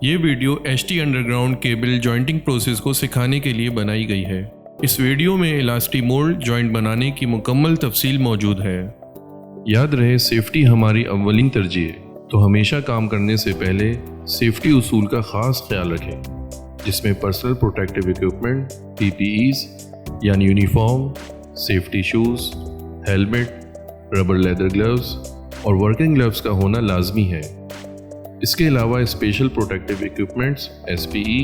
ये video HT underground cable jointing process को सिखाने के लिए बनाई गई है। इस वीडियो में इलास्टिमोल्ड जॉइंट बनाने की मुकम्मल तफसील मौजूद है। याद रहे, सेफ्टी हमारी अव्वलीन तरजीह है, तो हमेशा काम करने से पहले सेफ्टी उसूल का ख़ास ख्याल रखें, जिसमें पर्सनल प्रोटेक्टिव इक्विपमेंट PPEs यानी uniform, safety shoes, helmet, rubber leather gloves और वर्किंग ग्लव्स का होना लाजमी है। इसके अलावा special protective equipments SPE,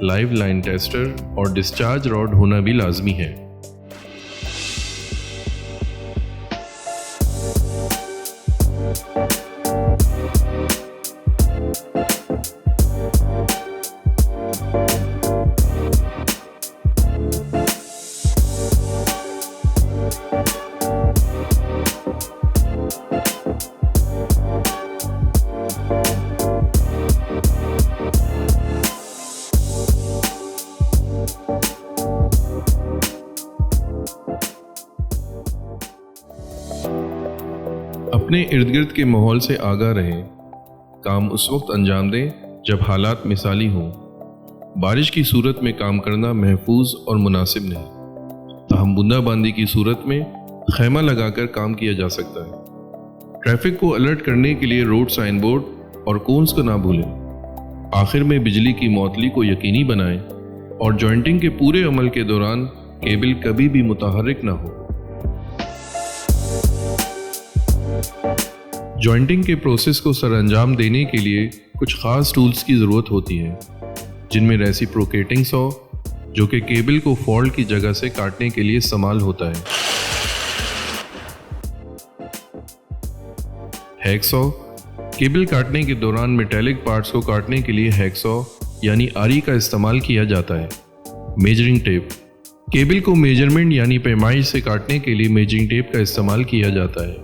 live line tester और डिस्चार्ज रॉड होना भी लाजमी है। अपने इर्द गिर्द के माहौल से आगाह रहें। काम उस वक्त अंजाम दें जब हालात मिसाली हों। बारिश की सूरत में काम करना महफूज और मुनासिब नहीं, ताहम बूंदाबांदी की सूरत में खैमा लगाकर काम किया जा सकता है। ट्रैफिक को अलर्ट करने के लिए रोड साइन बोर्ड और कोन्स को ना भूलें। आखिर में बिजली की मौतली को यकीनी बनाएं और जॉइंटिंग के पूरे अमल के दौरान केबल कभी भी मुतहर्रिक ना हो। जॉइंटिंग के प्रोसेस को सरअंजाम देने के लिए कुछ ख़ास टूल्स की ज़रूरत होती है, जिनमें रेसिप्रोकेटिंग सॉ, जो कि केबल को फॉल्ट की जगह से काटने के लिए इस्तेमाल होता है, हैकसॉ, केबल काटने के दौरान मेटेलिक पार्ट्स को काटने के लिए हैकसॉ यानी आरी का इस्तेमाल किया जाता है, मेजरिंग टेप, केबल को मेजरमेंट यानी पैमाइश से काटने के लिए मेजरिंग टेप का इस्तेमाल किया जाता है,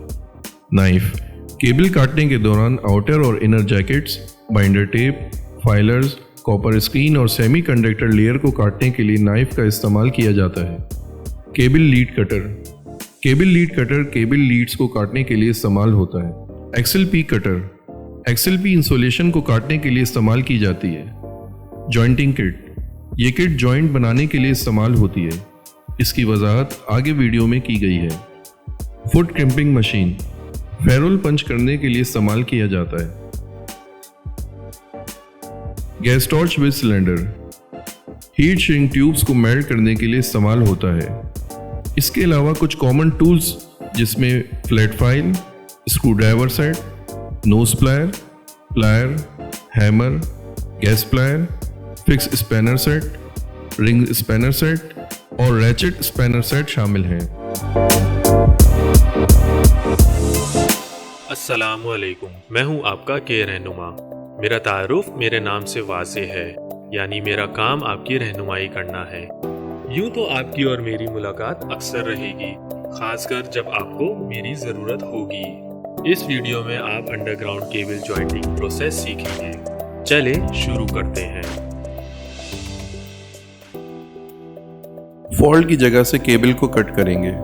नाइफ, केबल काटने के दौरान आउटर और inner jackets, binder tape, filers, copper screen और सेमीकंडक्टर लेयर को काटने के लिए नाइफ का इस्तेमाल किया जाता है। Cable lead cutter, cable lead cutter cable leads को काटने के लिए इस्तेमाल होता है। XLP कटर, XLP इंसुलेशन को काटने के लिए इस्तेमाल की जाती है। जॉइंटिंग किट, ये किट जॉइंट बनाने के लिए इस्तेमाल होती है। इसकी वजाहत आगे वीडियो में की गई है। फुट क्रिम्पिंग मशीन, फेरोल पंच करने के लिए इस्तेमाल किया जाता है। Gas torch with cylinder, heat shrink tubes को मेल्ट करने के लिए इस्तेमाल होता है। इसके अलावा कुछ कॉमन टूल्स जिसमें flat file, screw driver set, knows plier, plier, hammer, gas plier, fix spanner set, ring spanner set और रैचेट स्पैनर सेट शामिल हैं। अस्सलामुअलैकुम, मैं हूं आपका के रहनुमा। मेरा तारुफ मेरे नाम से वाज़े है, यानी मेरा काम आपकी रहनुमाई करना है। यूं तो आपकी और मेरी मुलाकात अक्सर रहेगी, खासकर जब आपको मेरी ज़रूरत होगी। इस वीडियो में आप अंडरग्राउंड केबल जॉइंटिंग प्रोसेस सीखेंगे। चले शुरू करते हैं। फॉल्ट की जगह से केबल को कट करेंगे।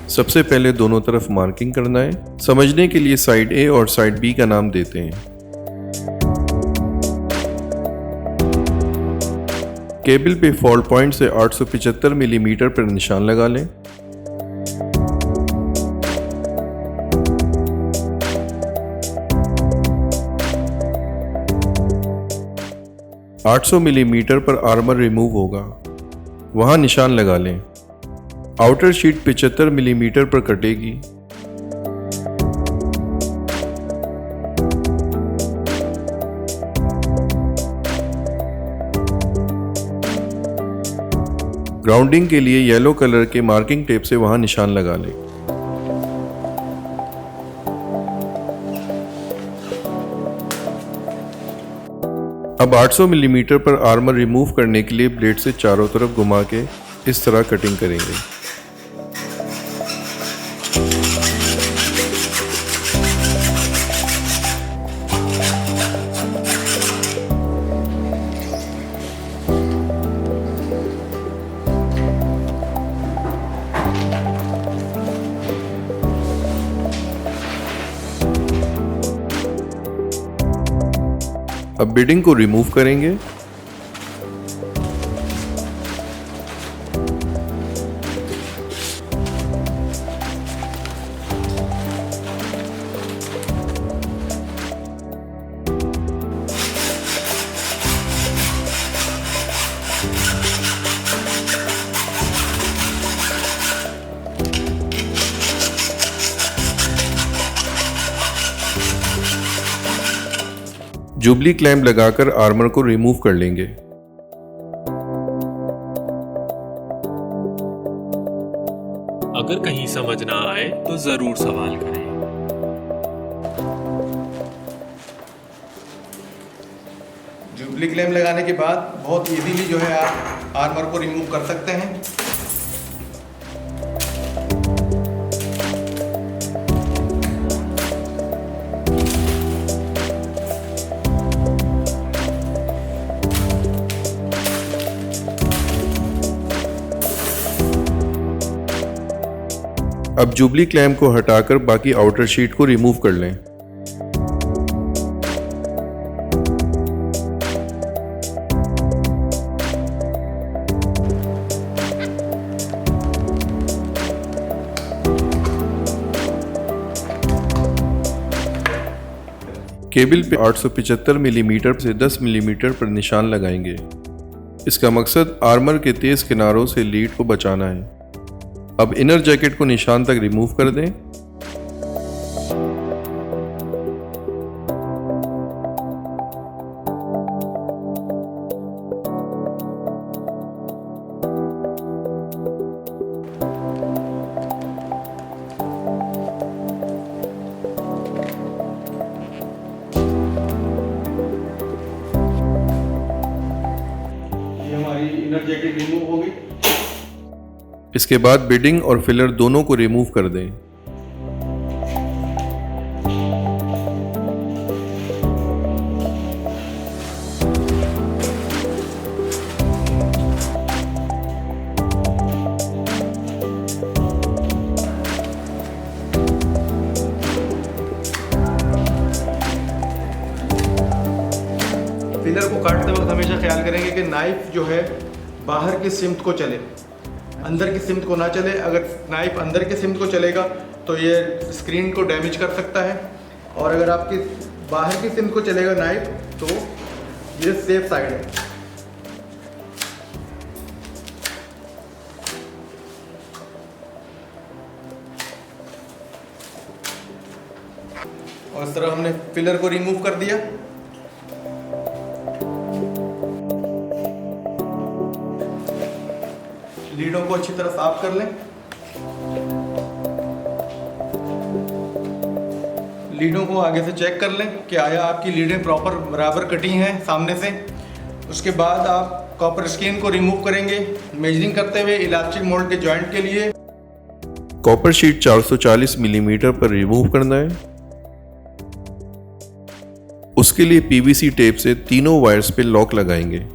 सबसे पहले दोनों तरफ मार्किंग करना है। समझने के लिए साइड A और साइड B का नाम देते हैं। केबल पे फॉल्ट पॉइंट से 875 मिलीमीटर पर निशान लगा लें। $800 मिलीमीटर पर आर्मर रिमूव होगा, वहां निशान लगा लें। आउटर शीट 75 मिलीमीटर पर कटेगी। ग्राउंडिंग के लिए येलो कलर के मार्किंग टेप से वहां निशान लगा लें। अब 800 मिलीमीटर पर आर्मर रिमूव करने के लिए ब्लेड से चारों तरफ घुमा के इस तरह कटिंग करेंगे। अब बिडिंग को रिमूव करेंगे। जुबली क्लैंप लगाकर आर्मर को रिमूव कर लेंगे। अगर कहीं समझ ना आए तो जरूर सवाल करें। जुबली क्लैंप लगाने के बाद बहुत इजीली जो है आप आर्मर को रिमूव कर सकते हैं। अब जुबली क्लैंप को हटाकर बाकी आउटर शीट को रिमूव कर लें। केबल पे 875 मिलीमीटर से 10 मिलीमीटर पर निशान लगाएंगे। इसका मकसद आर्मर के तेज किनारों से लीड को बचाना है। अब इनर जैकेट को निशान तक रिमूव कर दें। ये हमारी इनर जैकेट रिमूव हो गई। इसके बाद बिडिंग और फिलर दोनों को रिमूव कर दें। फिलर को काटते वक्त हमेशा ख्याल करेंगे कि नाइफ जो है बाहर की सिमत को चले, अंदर की सिमत को ना चले। अगर नाइफ अंदर की सिमत को चलेगा तो ये स्क्रीन को डैमेज कर सकता है, और अगर आपकी बाहर की सिमत को चलेगा नाइफ तो ये सेफ साइड है। और इस तरह हमने फिलर को रिमूव कर दिया। लीडों को अच्छी तरह साफ कर लें। लीडों को आगे से चेक कर लें कि आया आपकी लीडें प्रॉपर बराबर कटी हैं सामने से। उसके बाद आप कॉपर स्क्रीन को रिमूव करेंगे मेजरिंग करते हुए इलास्टिक मोल्ड के जॉइंट के लिए। कॉपर शीट 440 मिलीमीटर पर रिमूव करना है। उसके लिए पीवीसी टेप से तीनों वायर्स पे लॉक लगाएंगे।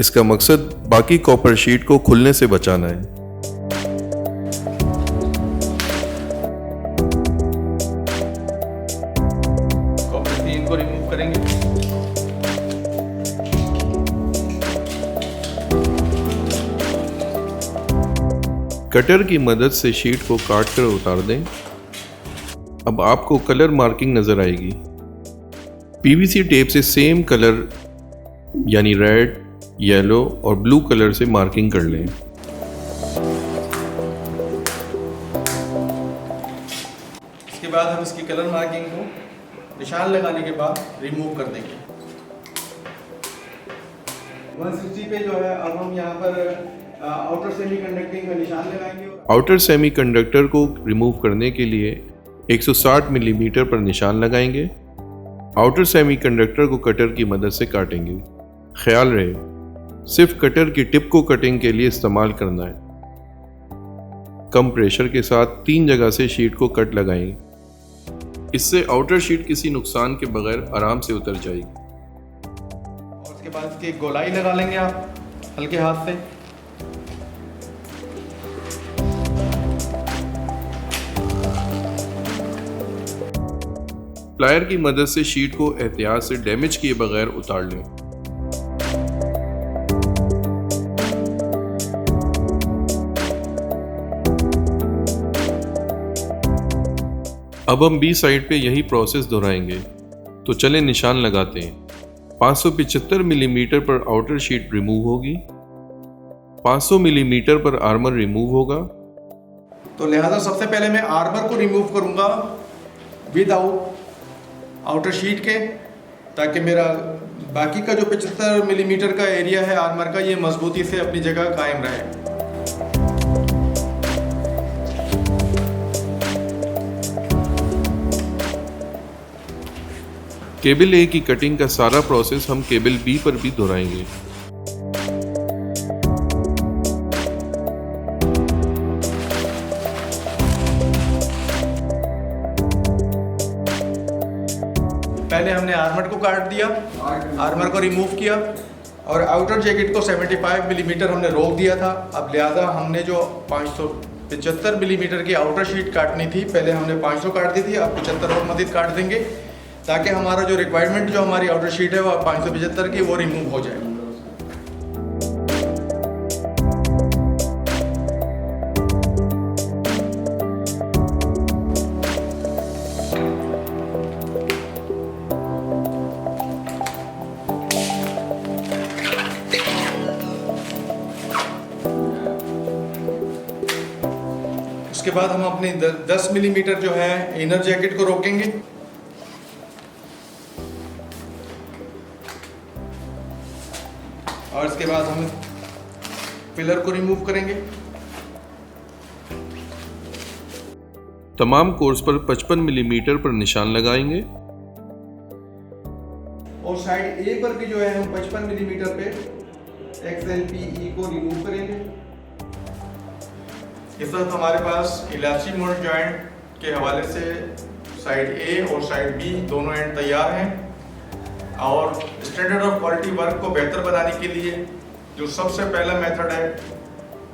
इसका मकसद बाकी कॉपर शीट को खुलने से बचाना है। कॉपर स्क्रीन को रिमूव करेंगे। कटर की मदद से शीट को काट कर उतार दें। अब आपको कलर मार्किंग नजर आएगी। पीवीसी टेप से सेम कलर यानी रेड, येलो और ब्लू कलर से मार्किंग कर लें। इसके बाद हम इसकी कलर मार्किंग को निशान लगाने के बाद रिमूव कर देंगे। 160 पे जो है अब हम यहाँ पर आउटर सेमी कंडक्टिंग का निशान लगाएंगे। आउटर सेमी कंडक्टर को रिमूव करने के लिए 160 मिलीमीटर पर निशान लगाएंगे। आउटर सेमी कंडक्टर को कटर की मदद से काटेंगे। ख्याल रहे सिर्फ कटर की टिप को कटिंग के लिए इस्तेमाल करना है। कम प्रेशर के साथ 3 जगह से शीट को कट लगाएं। इससे आउटर शीट किसी नुकसान के बगैर आराम से उतर जाएगी। और उसके बाद इसकी गोलाई लगा लेंगे आप हल्के हाथ से। प्लायर की मदद से शीट को एहतियात से डैमेज किए बगैर उतार लें। अब हम बी साइड पे यही प्रोसेस दोहराएंगे, तो चलें निशान लगाते हैं। 575 मिलीमीटर पर आउटर शीट रिमूव होगी, 500 मिलीमीटर पर आर्मर रिमूव होगा। तो लिहाजा सबसे पहले मैं आर्मर को रिमूव करूंगा विदाउट आउटर शीट के, ताकि मेरा बाकी का जो 75 मिलीमीटर का एरिया है आर्मर का, ये मजबूती से अपनी जगह कायम रहे। केबल ए की कटिंग का सारा प्रोसेस हम केबल बी पर भी दोहराएंगे। पहले हमने आर्मर को काट दिया, आर्मर को रिमूव किया और आउटर जैकेट को 75 मिलीमीटर हमने रोक दिया था। अब लिहाजा हमने जो 575 मिलीमीटर की आउटर शीट काटनी थी, पहले हमने 500 काट दी थी, अब 75 और मजीद काट देंगे, ताकि हमारा जो रिक्वायरमेंट जो हमारी आउटर शीट है वो 575 की वो रिमूव हो जाए। उसके बाद हम अपने 10 मिलीमीटर जो है इनर जैकेट को रोकेंगे और इसके बाद हम फिलर को रिमूव करेंगे। तमाम कोर्स पर 55 मिलीमीटर पर निशान लगाएंगे और साइड ए पर भी जो है हम 55 मिलीमीटर पे XLPE को रिमूव करेंगे। इस वक्त हमारे पास इलास्टिक मोल्ड जॉइंट के हवाले से साइड ए और साइड बी दोनों एंड तैयार हैं और स्टैंडर्ड ऑफ क्वालिटी वर्क को बेहतर बनाने के लिए जो सबसे पहला मेथड है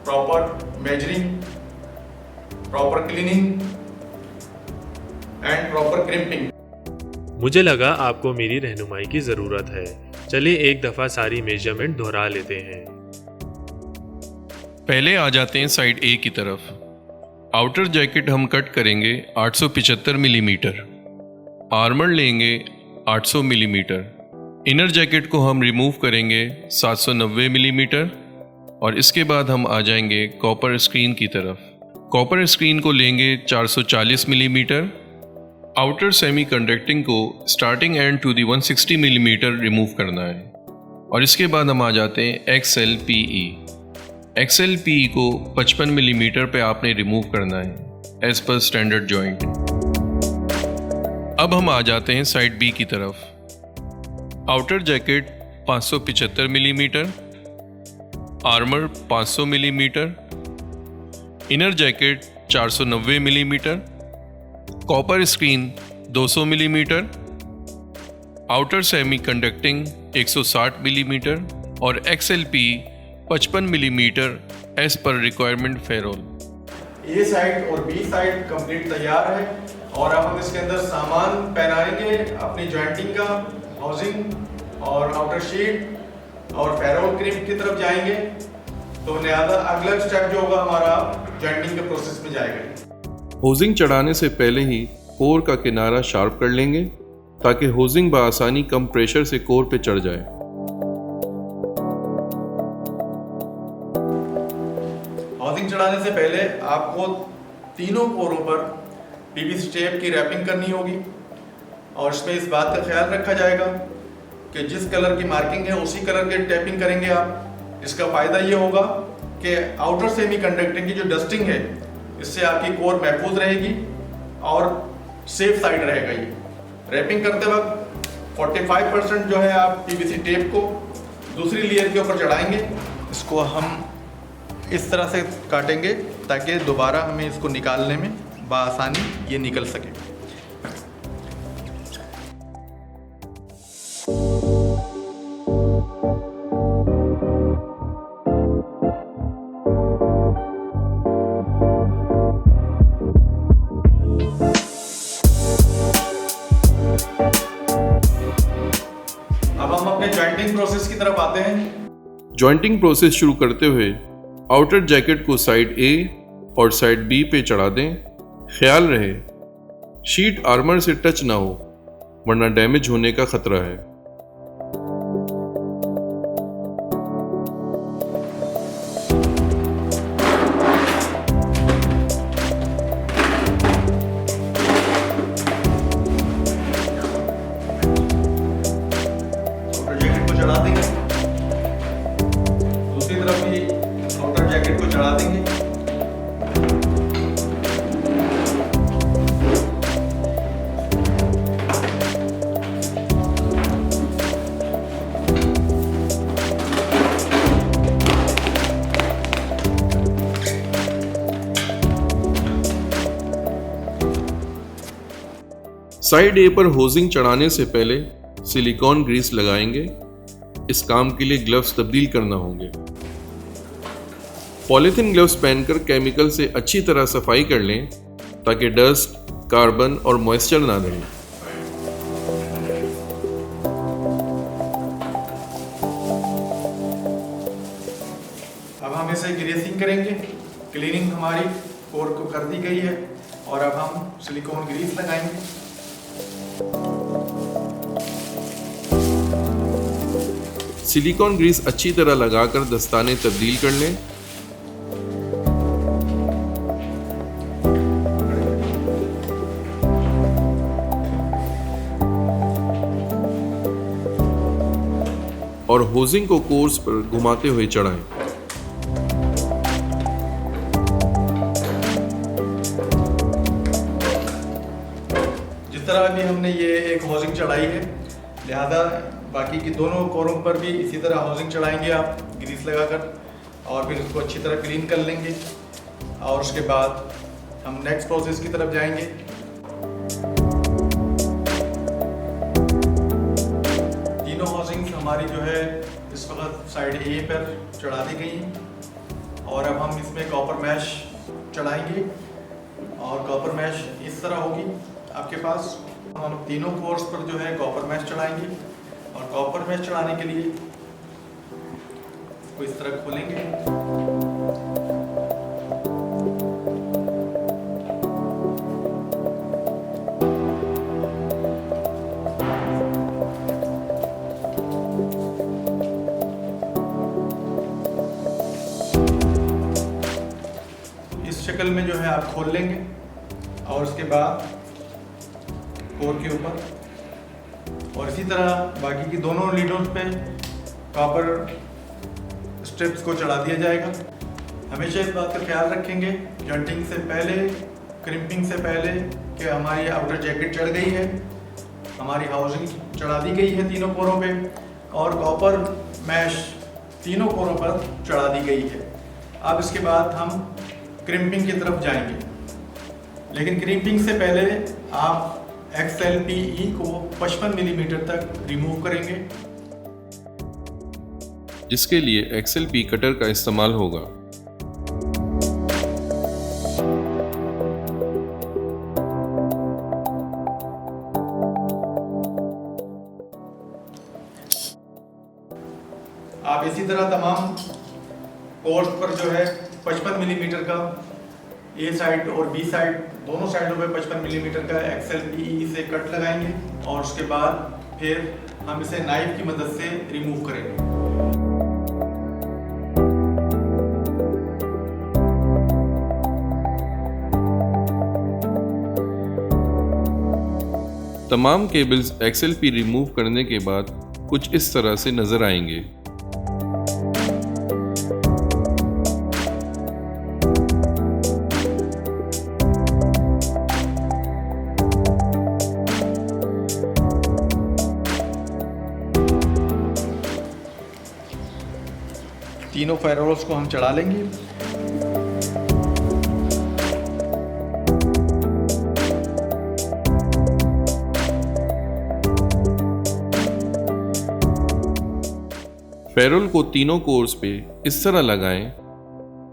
proper measuring, proper cleaning and proper crimping. मुझे लगा आपको मेरी रहनुमाई की ज़रूरत है। चलिए एक दफ़ा सारी मेजरमेंट दोहरा लेते हैं। पहले आ जाते हैं साइड ए की तरफ। आउटर जैकेट हम कट करेंगे 875 मिलीमीटर, आर्मर लेंगे 800 मिलीमीटर, इनर जैकेट को हम रिमूव करेंगे 790 मिलीमीटर और इसके बाद हम आ जाएंगे कॉपर स्क्रीन की तरफ। कॉपर स्क्रीन को लेंगे 440 मिलीमीटर, आउटर सेमी कंडक्टिंग को starting end to the 160 millimetre remove करना है और इसके बाद हम आ जाते हैं XLPE। XLPE को 55 मिलीमीटर पे आपने रिमूव करना है एज पर स्टैंडर्ड जॉइंट। अब हम आ जाते हैं साइड बी की तरफ। Outer jacket 575 millimetre, armour 500 millimetre, inner jacket 490 millimetre, copper screen 200 millimetre, outer semi conducting 160 millimetre और XLPE 55 मिलीमीटर एज पर रिक्वायरमेंट फेरोल। ए साइड और बी साइड कंप्लीट तैयार है और अब हम इसके अंदर सामान पहनाएंगे अपनी जॉइंटिंग का, हाउसिंग और आउटर शीट और फेरोल क्रीम की तरफ जाएंगे। तो लिहाजा अगला स्टेप जो होगा हमारा जॉइंटिंग के प्रोसेस में जाएगा। होजिंग चढ़ाने से पहले ही कोर का किनारा शार्प कर लेंगे ताकि होजिंग बआसानी कम प्रेशर से कोर पे चढ़ जाए। हाउसिंग चढ़ाने से पहले आपको तीनों कोरों पर PVC टेप की रैपिंग करनी होगी और इसमें इस बात का ख्याल रखा जाएगा कि जिस कलर की मार्किंग है उसी कलर की टैपिंग करेंगे आप। इसका फ़ायदा ये होगा कि आउटर सेमी कंडक्टिंग की जो डस्टिंग है इससे आपकी कोर महफूज रहेगी और सेफ साइड रहेगा। ये रैपिंग करते वक्त 45% जो है आप PVC टेप को दूसरी लेयर के ऊपर चढ़ाएंगे। इसको हम इस तरह से काटेंगे ताकि दोबारा हमें इसको निकालने में बआसानी ये निकल सके। तरफ आते हैं। जॉइंटिंग प्रोसेस शुरू करते हुए आउटर जैकेट को साइड ए और साइड बी पे चढ़ा दें। ख्याल रहे शीट आर्मर से टच ना हो, वरना डैमेज होने का खतरा है। आउटर जैकेट को चढ़ा देंगे, दूसरी तरफ भी आउटर जैकेट को चढ़ा देंगे। साइड ए पर होजिंग चढ़ाने से पहले सिलिकॉन ग्रीस लगाएंगे। इस काम के लिए ग्लव्स तब्दील करना होंगे। पॉलीथिन ग्लव्स पहनकर केमिकल से अच्छी तरह सफाई कर लें ताकि डस्ट, कार्बन और मॉइस्चर ना रहे। अब हम इसे ग्रीसिंग करेंगे। क्लीनिंग हमारी कोर को कर दी गई है और अब हम सिलिकॉन ग्रीस लगाएंगे। सिलिकॉन ग्रीस अच्छी तरह लगाकर दस्ताने तब्दील कर लें। और होजिंग को कोर्स पर घुमाते हुए चढ़ाएं। जिस तरह अभी हमने ये एक होजिंग चढ़ाई है, लिहाजा बाकी की दोनों कोरों पर भी इसी तरह हाउसिंग चढ़ाएंगे आप ग्रीस लगाकर, और फिर इसको अच्छी तरह क्लीन कर लेंगे। और उसके बाद हम नेक्स्ट प्रोसेस की तरफ जाएंगे। तीनों हाउसिंग्स हमारी जो है इस वक्त साइड ए पर चढ़ा दी गई हैं और अब हम इसमें कॉपर मैश चढ़ाएंगे और कॉपर मैश इस तरह होगी आपके पास। हम तीनों कोर्स पर जो है कॉपर मैश चढ़ाएंगे और कॉपर मैश चढ़ाने के लिए इसको इस तरह खोलेंगे। इस शक्ल में जो है आप खोल लेंगे और उसके बाद कोर के ऊपर और इसी तरह बाकी की दोनों लीडों पे कॉपर स्ट्रिप्स को चढ़ा दिया जाएगा। हमेशा इस बात का ख्याल रखेंगे जॉइंटिंग से पहले, क्रिम्पिंग से पहले कि हमारी आउटर जैकेट चढ़ गई है, हमारी हाउसिंग चढ़ा दी गई है तीनों कोरों पे और कॉपर मैश तीनों कोरों पर चढ़ा दी गई है। अब इसके बाद हम क्रिम्पिंग की तरफ जाएंगे, लेकिन क्रिम्पिंग से पहले आप XLPE को 55 मिलीमीटर तक रिमूव करेंगे, जिसके लिए XLP कटर का इस्तेमाल होगा। आप इसी तरह तमाम कोर्स पर जो है 55 मिलीमीटर का ए साइड और बी साइड दोनों साइडों पे 55 मिलीमीटर का XLPE से कट लगाएंगे और उसके बाद फिर हम इसे नाइफ की मदद से रिमूव करेंगे। तमाम केबल्स XLP रिमूव करने के बाद कुछ इस तरह से नजर आएंगे। तीनों फेरोल्स को हम चढ़ा लेंगे। फेरोल को तीनों कोर्स पे इस तरह लगाएं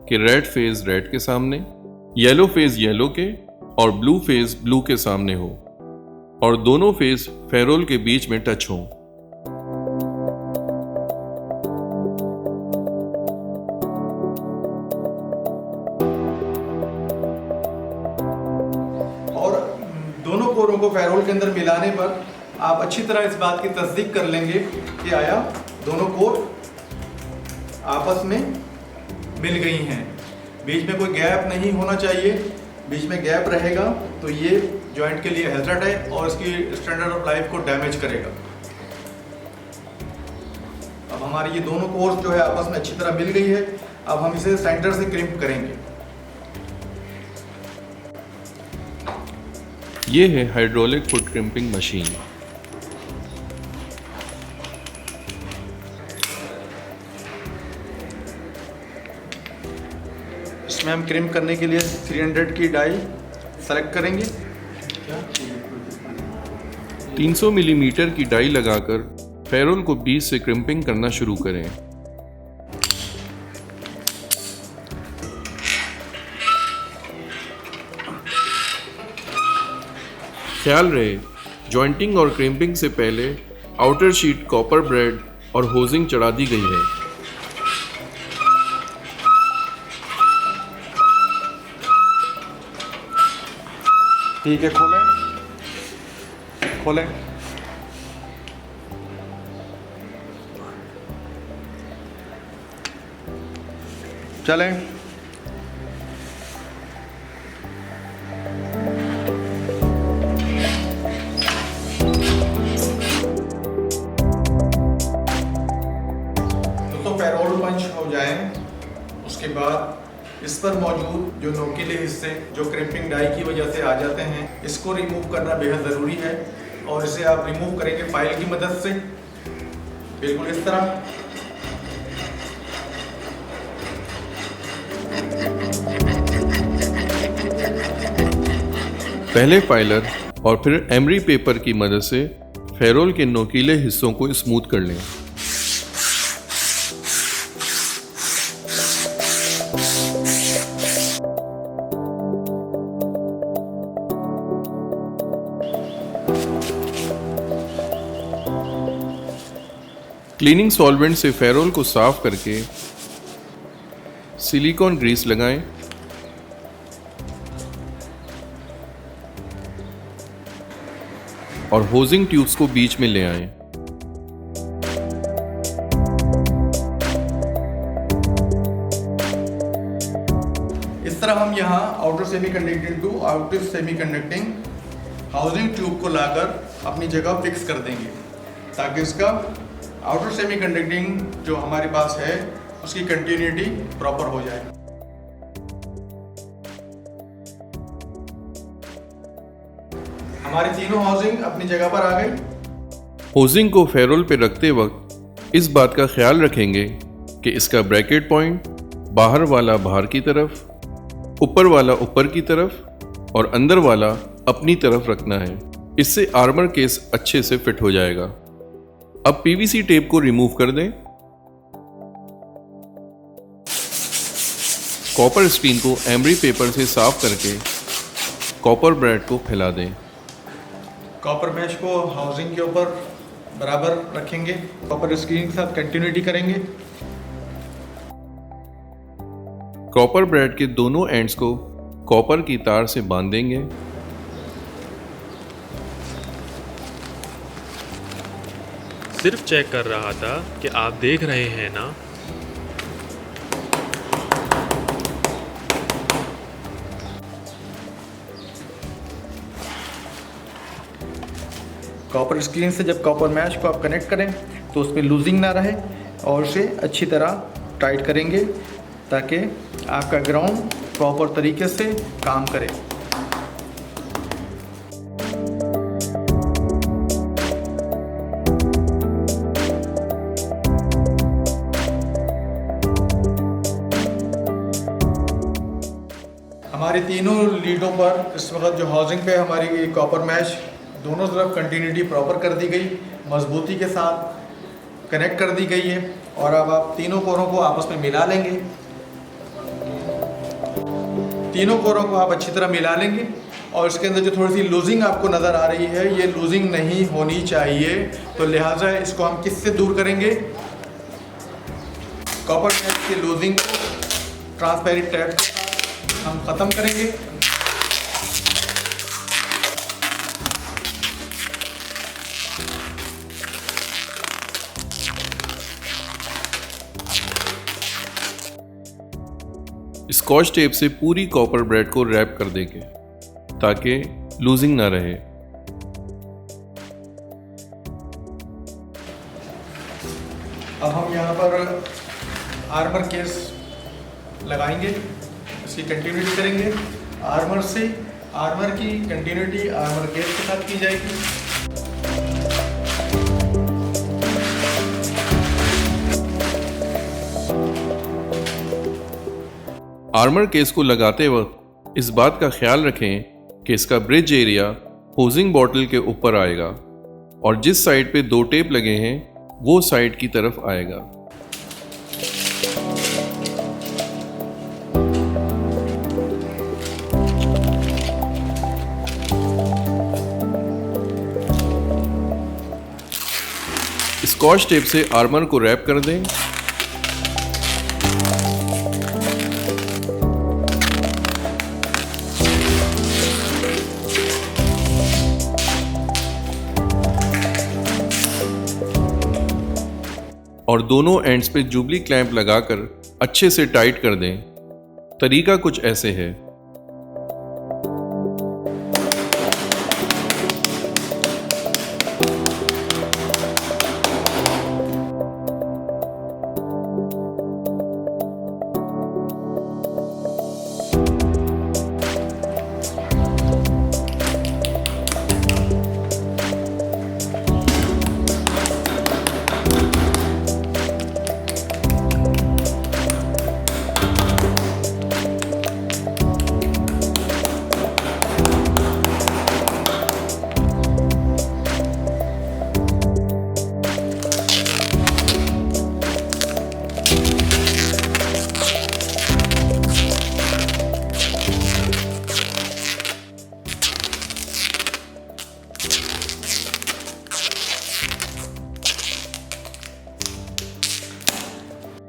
कि रेड फेज रेड के सामने, येलो फेज येलो के और ब्लू फेज ब्लू के सामने हो और दोनों फेज फेरोल के बीच में टच हो। कोरों को फेरोल के अंदर मिलाने पर आप अच्छी तरह इस बात की तस्दीक कर लेंगे कि आया दोनों कोर आपस में मिल गई हैं। बीच में कोई गैप नहीं होना चाहिए, बीच में गैप रहेगा तो ये जॉइंट के लिए हैजर्ड है और इसकी स्टैंडर्ड ऑफ लाइफ को डैमेज करेगा। अब हमारी ये दोनों कोर्स जो है आपस में अच्छी तरह मिल गई है। अब हम इसे सेंटर से क्रिम्प करेंगे। ये है हाइड्रोलिक फुट क्रिम्पिंग मशीन। इसमें हम क्रिम्प करने के लिए 300 की डाई सेलेक्ट करेंगे। 300 मिलीमीटर की डाई लगाकर फेरोल को बीच से क्रिम्पिंग करना शुरू करें। ख्याल रहे, जॉइंटिंग और क्रिम्पिंग से पहले आउटर शीट कॉपर ब्रेड और होजिंग चढ़ा दी गई है। ठीक है, खोलें। चलें। तो पेरोल पंच हो जाए, उसके बाद इस पर मौजूद जो नोकीले हिस्से जो क्रिम्पिंग डाई की वजह से आ जाते हैं, इसको रिमूव करना बेहद ज़रूरी है। और इसे आप रिमूव करेंगे फाइल की मदद से, बिल्कुल इस तरह। पहले फाइलर और फिर एमरी पेपर की मदद से फेरोल के नोकीले हिस्सों को स्मूथ कर लें। क्लीनिंग सॉल्वेंट से फेरोल को साफ करके सिलिकॉन ग्रीस लगाएं और होजिंग ट्यूब्स को बीच में ले आएं। इस तरह हम यहाँ outer semi conducting to outer semi conducting housing tube को लाकर अपनी जगह फिक्स कर देंगे, ताकि इसका आउटर सेमी कंडक्टिंग जो हमारे पास है उसकी कंटिन्यूटी प्रॉपर हो जाए। हमारी तीनों हाउसिंग अपनी जगह पर आ गई। होजिंग को फेरोल पे रखते वक्त इस बात का ख्याल रखेंगे कि इसका ब्रैकेट पॉइंट बाहर वाला बाहर की तरफ, ऊपर वाला ऊपर की तरफ और अंदर वाला अपनी तरफ रखना है। इससे आर्मर केस अच्छे से फिट हो जाएगा। अब पीवीसी टेप को रिमूव कर दें। कॉपर स्क्रीन को एमरी पेपर से साफ करके कॉपर ब्रेड को फैला दें। कॉपर मैश को हाउसिंग के ऊपर बराबर रखेंगे, कॉपर स्क्रीन के साथ कंटिन्यूटी करेंगे। कॉपर ब्रेड के दोनों एंड्स को कॉपर की तार से बांध देंगे। सिर्फ चेक कर रहा था कि आप देख रहे हैं ना। कॉपर स्क्रीन से जब कॉपर मैश को आप कनेक्ट करें तो उसमें लूजिंग ना रहे और उसे अच्छी तरह टाइट करेंगे, ताकि आपका ग्राउंड प्रॉपर तरीके से काम करे। हमारी तीनों लीडों पर इस वक्त जो हाउसिंग पे हमारी कॉपर मैश दोनों तरफ कंटिन्यूटी प्रॉपर कर दी गई, मजबूती के साथ कनेक्ट कर दी गई है। और अब आप तीनों कोरों को आपस में मिला लेंगे। तीनों कोरों को आप अच्छी तरह मिला लेंगे और इसके अंदर जो थोड़ी सी लूजिंग आपको नज़र आ रही है, ये लूजिंग नहीं होनी चाहिए। तो लिहाजा इसको हम किससे दूर करेंगे? कॉपर मैश की लूजिंग को ट्रांसपेरेंट टैप के साथ हम ख़त्म करेंगे। स्कॉच टेप से पूरी कॉपर ब्रेड को रैप कर देंगे ताकि लूजिंग ना रहे। अब हम यहाँ पर आर्मर केस लगाएंगे, इसकी कंटिन्यूटी करेंगे। आर्मर की कंटिन्यूटी आर्मर केस के साथ की जाएगी। आर्मर केस को लगाते वक्त इस बात का ख्याल रखें कि इसका ब्रिज एरिया होजिंग बॉटल के ऊपर आएगा और जिस साइड पे 2 टेप लगे हैं वो साइड की तरफ आएगा। स्कॉच टेप से आर्मर को रैप कर दें। और दोनों एंड्स पे जुबली क्लैंप लगाकर अच्छे से टाइट कर दें। तरीका कुछ ऐसे है।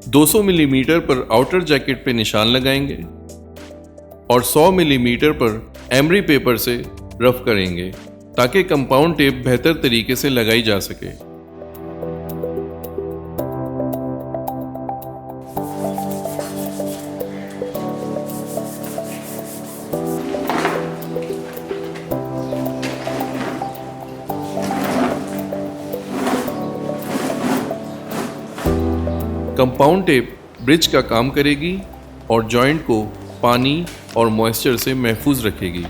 $200 मिलीमीटर पर आउटर जैकेट पे निशान लगाएंगे और 100 मिलीमीटर पर एमरी पेपर से रफ करेंगे ताकि कंपाउंड टेप बेहतर तरीके से लगाई जा सके। कंपाउंड टेप ब्रिज का काम करेगी और जॉइंट को पानी और मॉइस्चर से महफूज रखेगी।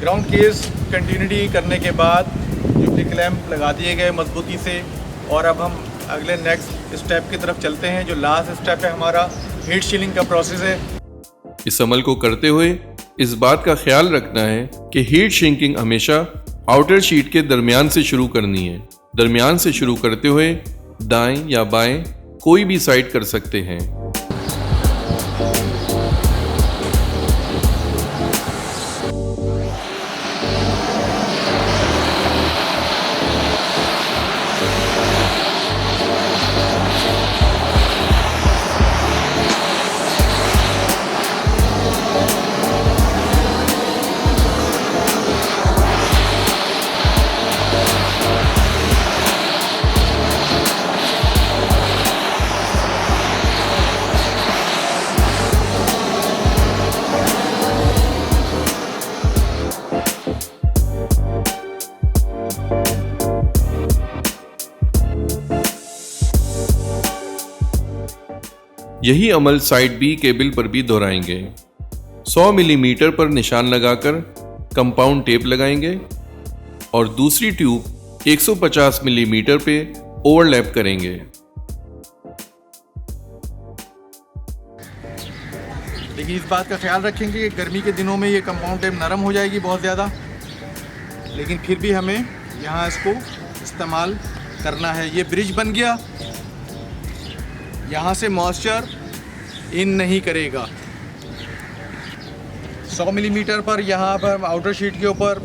ग्राउंड केस कंटिन्यूटी करने के बाद जुबली क्लैंप लगा दिए गए मजबूती से, और अब हम अगले नेक्स्ट स्टेप की तरफ चलते हैं। जो लास्ट स्टेप है हमारा हीट शीलिंग का प्रोसेस है। इस अमल को करते हुए इस बात का ख्याल रखना है कि हीट श्रिंकिंग हमेशा आउटर शीट के दरमियान से शुरू करनी है। दरमियान से शुरू करते हुए दाएं या बाएं कोई भी साइड कर सकते हैं। यही अमल साइड बी केबल पर भी दोहराएंगे। 100 मिलीमीटर पर निशान लगाकर कंपाउंड टेप लगाएंगे और दूसरी ट्यूब 150 मिलीमीटर पे ओवरलैप करेंगे। देखिए, इस बात का ख्याल रखेंगे कि गर्मी के दिनों में ये कंपाउंड टेप नरम हो जाएगी बहुत ज़्यादा, लेकिन फिर भी हमें यहाँ इसको इस्तेमाल करना है। ये ब्रिज बन गया, यहाँ से मॉइस्चर इन नहीं करेगा। 100 मिलीमीटर पर यहाँ पर आउटर शीट के ऊपर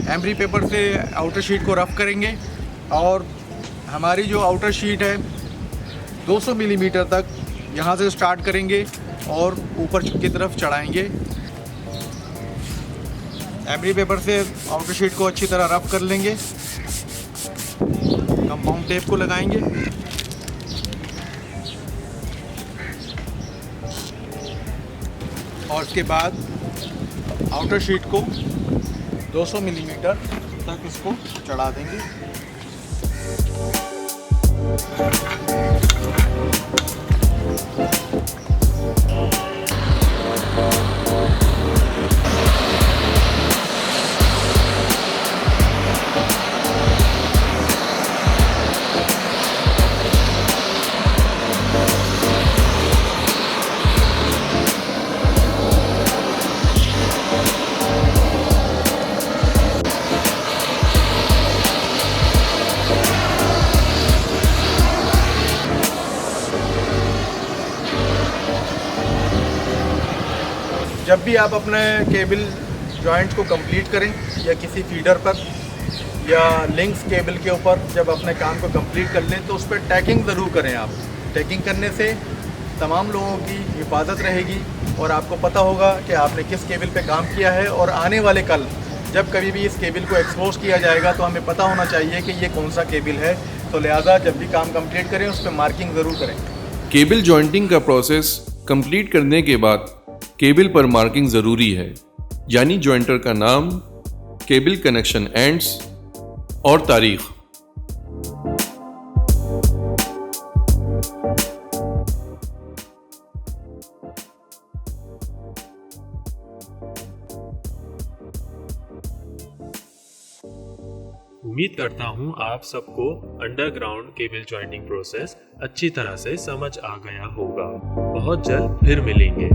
एमरी पेपर से आउटर शीट को रफ करेंगे और हमारी जो आउटर शीट है 200 मिलीमीटर तक यहाँ से स्टार्ट करेंगे और ऊपर की तरफ चढ़ाएंगे। एमरी पेपर से आउटर शीट को अच्छी तरह रफ कर लेंगे, कंपाउंड टेप को लगाएंगे और उसके बाद आउटर शीट को 200 मिलीमीटर तक इसको चढ़ा देंगे। जब भी आप अपने केबल जॉइंट को कंप्लीट करें या किसी फीडर पर या लिंक्स केबल के ऊपर जब अपने काम को कंप्लीट कर लें तो उस पर टैगिंग ज़रूर करें। आप टैगिंग करने से तमाम लोगों की हिफाजत रहेगी और आपको पता होगा कि आपने किस केबल पे काम किया है और आने वाले कल जब कभी भी इस केबल को एक्सपोज किया जाएगा तो हमें पता होना चाहिए कि ये कौन सा केबल है। तो लिहाजा जब भी काम कंप्लीट करें उस पर मार्किंग ज़रूर करें। केबल जॉइंटिंग का प्रोसेस कंप्लीट करने के बाद केबल पर मार्किंग ज़रूरी है, यानी जॉइंटर का नाम, केबल कनेक्शन एंड्स और तारीख। उम्मीद करता हूँ आप सबको अंडरग्राउंड केबल जॉइंटिंग प्रोसेस अच्छी तरह से समझ आ गया होगा। बहुत जल्द फिर मिलेंगे।